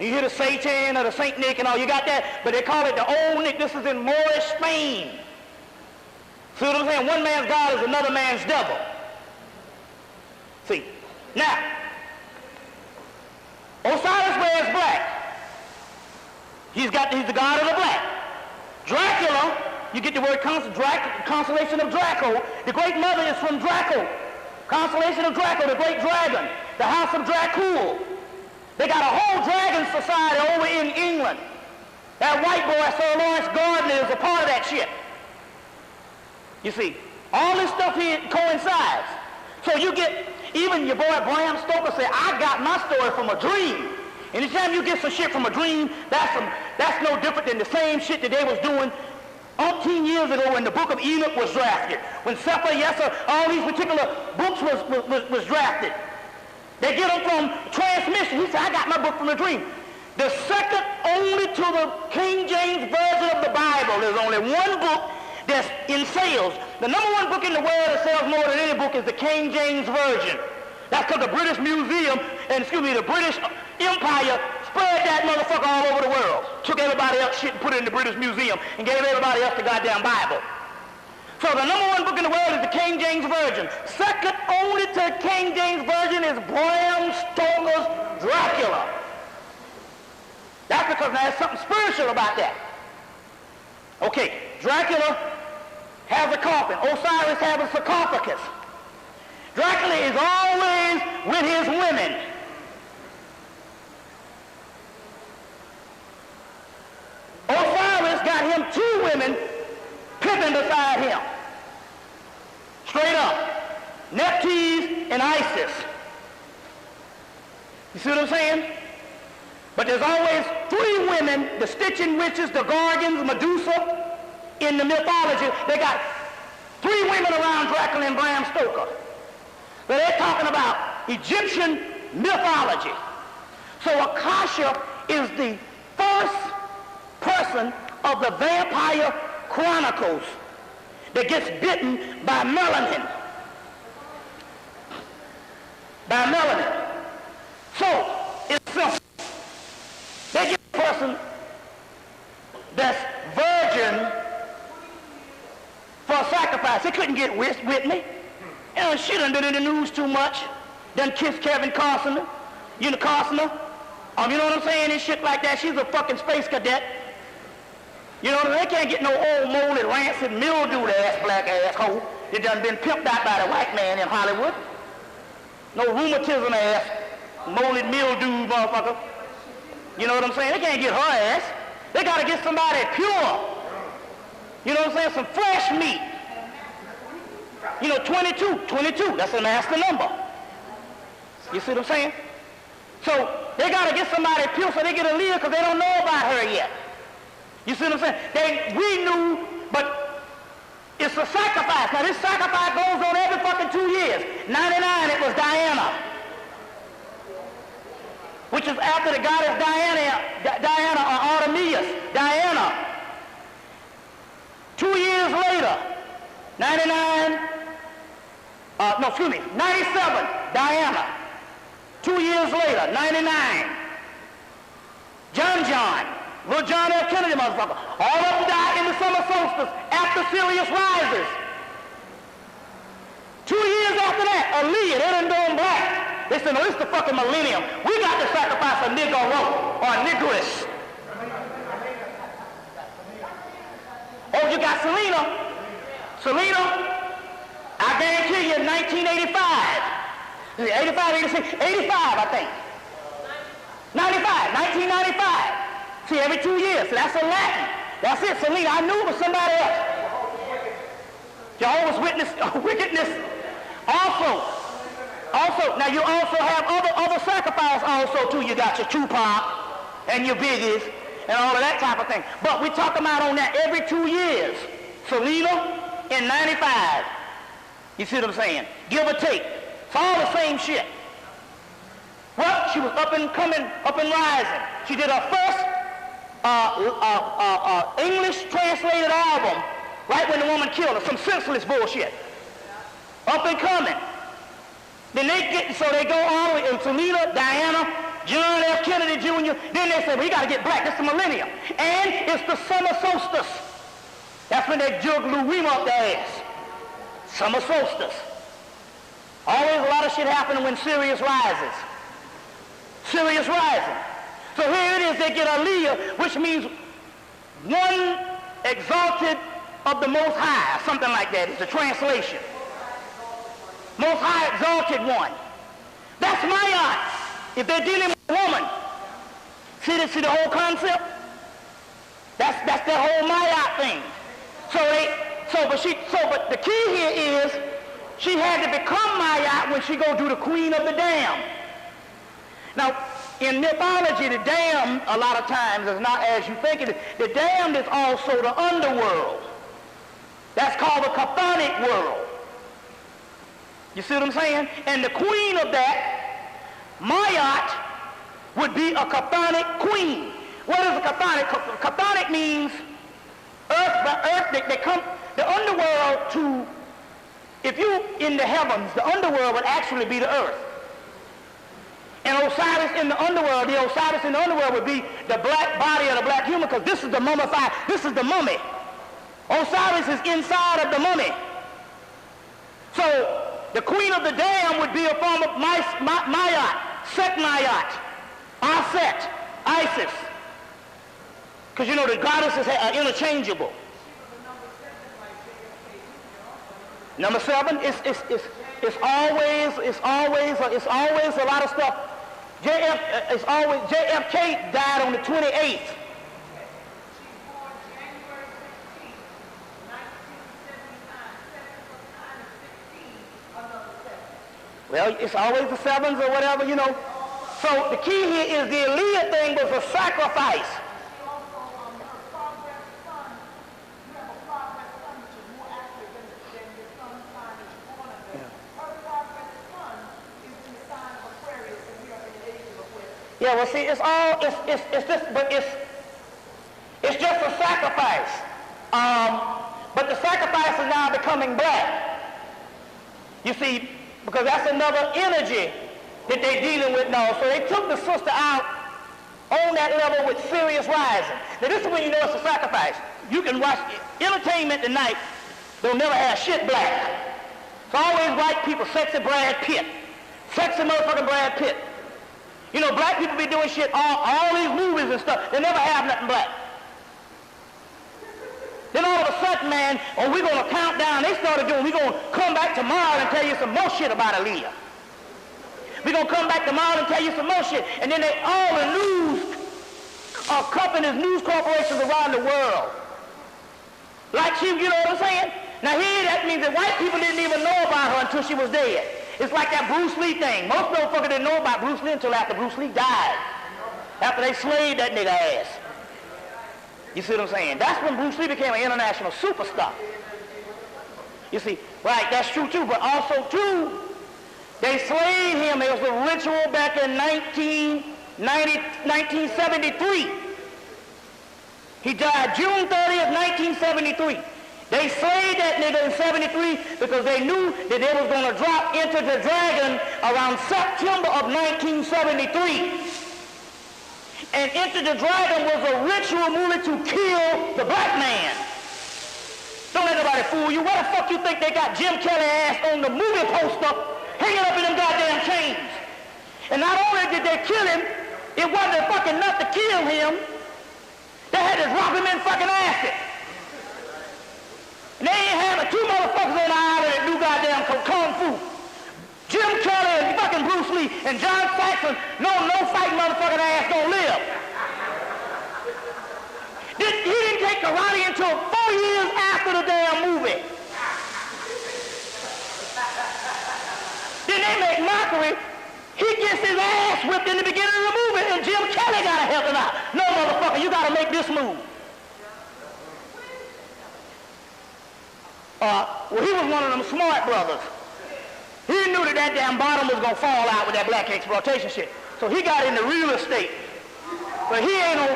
You hear the Satan or the Saint Nick and all, you got that, but they call it the Old Nick. This is in Moorish Spain. See what I'm saying? One man's God is another man's devil. See, now, Osiris wears black. He's the god of the black. Dracula, you get the word constellation of Draco. The great mother is from Draco. Constellation of Draco, the great dragon. The house of Dracul. They got a whole dragon society over in England. That white boy, Sir Lawrence Gardner, is a part of that shit. You see, all this stuff here coincides. So you get, even your boy Bram Stoker said, I got my story from a dream. Anytime you get some shit from a dream, that's no different than the same shit that they was doing umpteen years ago when the Book of Enoch was drafted. When Sefer Yeser, all these particular books was drafted. They get them from transmission. He said, I got my book from a dream. The second only to the King James Version of the Bible. There's only one book that's in sales. The number one book in the world that sells more than any book is the King James Version. That's because the British Museum, the British Empire spread that motherfucker all over the world. Took everybody else shit and put it in the British Museum and gave everybody else the goddamn Bible. So the number one book in the world is the King James Version. Second only to the King James Version is Bram Stoker's Dracula. That's because there's something spiritual about that. Okay, Dracula has a coffin. Osiris has a sarcophagus. Dracula is always with his women. Osiris got him 2 women pimping beside him. Straight up. Nephthys and Isis. You see what I'm saying? But there's always 3 women, the Stygian witches, the Gorgons, Medusa, in the mythology. They got 3 women around Dracula and Bram Stoker. But they're talking about Egyptian mythology. So Akasha is the first person of the Vampire Chronicles that gets bitten by melanin. By melanin. So, it's simple. They get a person that's virgin for a sacrifice. They couldn't get Whitney. You know, she done been in the news too much. Done kissed Kevin Costner. You know Costner? You know what I'm saying? And shit like that. She's a fucking space cadet. You know, they can't get no old, molded, rancid, mildewed ass, black asshole that done been pimped out by the white man in Hollywood. No rheumatism ass, molded, mildewed motherfucker. You know what I'm saying? They can't get her ass. They got to get somebody pure. You know what I'm saying? Some fresh meat. You know, 22, that's a master number. You see what I'm saying? So they got to get somebody pure so they get a leader because they don't know about her yet. You see what I'm saying? We knew, but it's a sacrifice. Now this sacrifice goes on every fucking 2 years. 99, it was Diana, which is after the goddess Diana or Artemis. Diana. 2 years later, 97, Diana. 2 years later, 99, John. Little John F. Kennedy motherfucker. All of them died in the summer solstice after Sirius rises. 2 years after that, Aaliyah, they done gone black. They said, no, this is the fucking millennium. We got to sacrifice a Negro or a Negress. Oh, you got Selena. Selena, I guarantee you, 1985. 85, 86, 85, I think. 1995. See, every 2 years. So that's a Latin. That's it, Selena. I knew it was somebody else. Jehovah's wickedness. Also, now you also have other sacrifice also too. You got your Tupac and your Biggies and all of that type of thing. But we talk about on that every 2 years. Selena in 95. You see what I'm saying? Give or take. It's all the same shit. Well, she was up and coming, up and rising. She did her first English translated album right when the woman killed her. Some senseless bullshit. Up and coming. Then they go all the way, and Selena, Diana, John F. Kennedy Jr., then they say, well, you got to get black. This is the millennium. And it's the summer solstice. That's when they jug Louima up their ass. Summer solstice. Always a lot of shit happening when Sirius rises. Sirius rising. So here it is, they get Aliyah, which means one exalted of the Most High, something like that. It's a translation. Most High exalted one. That's Ma'at. If they're dealing with a woman, see the whole concept? That's their whole Ma'at thing. But the key here is she had to become Ma'at when she go do the Queen of the Damned. Now, in mythology, the damned, a lot of times, is not as you think it is. The damned is also the underworld. That's called the chthonic world. You see what I'm saying? And the queen of that, Ma'at, would be a chthonic queen. What is a chthonic? Chthonic means earth, they come, the underworld to, if you in the heavens, the underworld would actually be the earth. And Osiris in the underworld, the Osiris in the underworld would be the black body of the black human, because this is the mummified, this is the mummy. Osiris is inside of the mummy. So the queen of the dam would be a form of Mayat, Set-Mayat, Aset, Isis. Because you know the goddesses are interchangeable. Number 7 it's always a lot of stuff. JFK died on the 28th. Well, it's always the 7s or whatever, you know. So the key here is the Aaliyah thing was a sacrifice. Yeah, well, see, it's just a sacrifice. But the sacrifice is now becoming black. You see, because that's another energy that they're dealing with now. So they took the sister out on that level with serious rising. Now, this is when you know it's a sacrifice. You can watch entertainment tonight. They'll never have shit black. It's always white people, sexy Brad Pitt. Sexy motherfucking Brad Pitt. You know, black people be doing shit, all these movies and stuff, they never have nothing black. Then all of a sudden, man, we're going to count down, they started doing, we're going to come back tomorrow and tell you some more shit about Aaliyah. We're going to come back tomorrow and tell you some more shit. And then all the news companies, news corporations around the world. Like she, you know what I'm saying? Now here, that means that white people didn't even know about her until she was dead. It's like that Bruce Lee thing. Most motherfuckers didn't know about Bruce Lee until after Bruce Lee died. After they slayed that nigga ass. You see what I'm saying? That's when Bruce Lee became an international superstar. You see, right, that's true too, but also too, they slayed him. It was a ritual back in 1973. He died June 30th, 1973. They slayed that nigga in 73 because they knew that they was going to drop into the dragon around September of 1973. And Enter the Dragon was a ritual movie to kill the black man. Don't let nobody fool you. Where the fuck you think they got Jim Kelly ass on the movie poster hanging up in them goddamn chains? And not only did they kill him, it wasn't fucking enough to kill him. They had to drop him in fucking acid. And they ain't having 2 motherfuckers on the island that do goddamn kung fu. Jim Kelly and fucking Bruce Lee and John Saxon, no fighting motherfucking ass don't live. He didn't take karate until 4 years after the damn movie. Then they make mockery. He gets his ass whipped in the beginning of the movie and Jim Kelly gotta help him out. No motherfucker, you gotta make this move. Well, he was one of them smart brothers. He knew that that damn bottom was gonna fall out with that black exploitation shit. So he got into real estate. But he ain't no,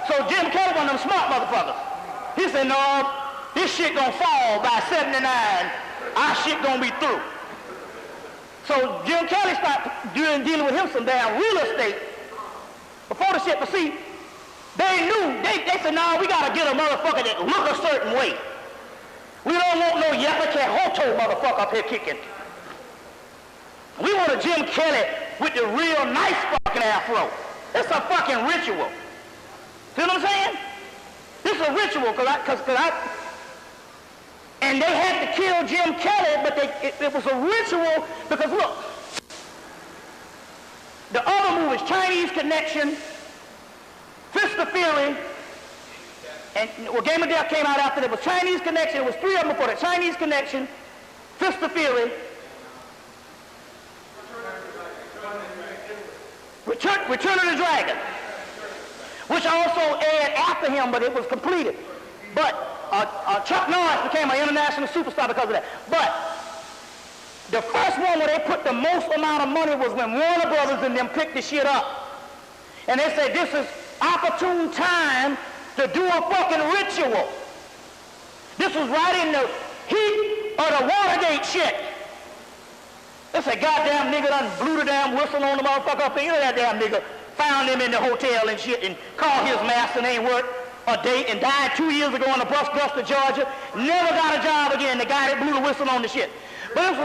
so Jim Kelly one of them smart motherfuckers. He said, no, this shit gonna fall by 79. Our shit gonna be through. So Jim Kelly started dealing with him some damn real estate before the shit. But see, they knew, they said, no, we gotta get a motherfucker that look a certain way. We don't want no Yappa Hoto motherfucker up here kicking. We want a Jim Kelly with the real nice fucking afro. It's a fucking ritual. See what I'm saying? This is a ritual, and they had to kill Jim Kelly, but it was a ritual because look, the other movies, Chinese Connection, Fist of Fury, and well, Game of Death came out after that. It was Chinese Connection. It was 3 of them before that. Chinese Connection, Fist of Fury, Return of the Dragon, which also aired after him, but it was completed. But Chuck Norris became an international superstar because of that. But the first one where they put the most amount of money was when Warner Brothers and them picked the shit up. And they said, this is opportune time to do a fucking ritual. This was right in the heat of the Watergate shit. They say, goddamn nigga done blew the damn whistle on the motherfucker up there. You know that damn nigga found him in the hotel and shit and called his master and ain't worked a day and died 2 years ago in Augusta, Georgia. Never got a job again. The guy that blew the whistle on the shit. But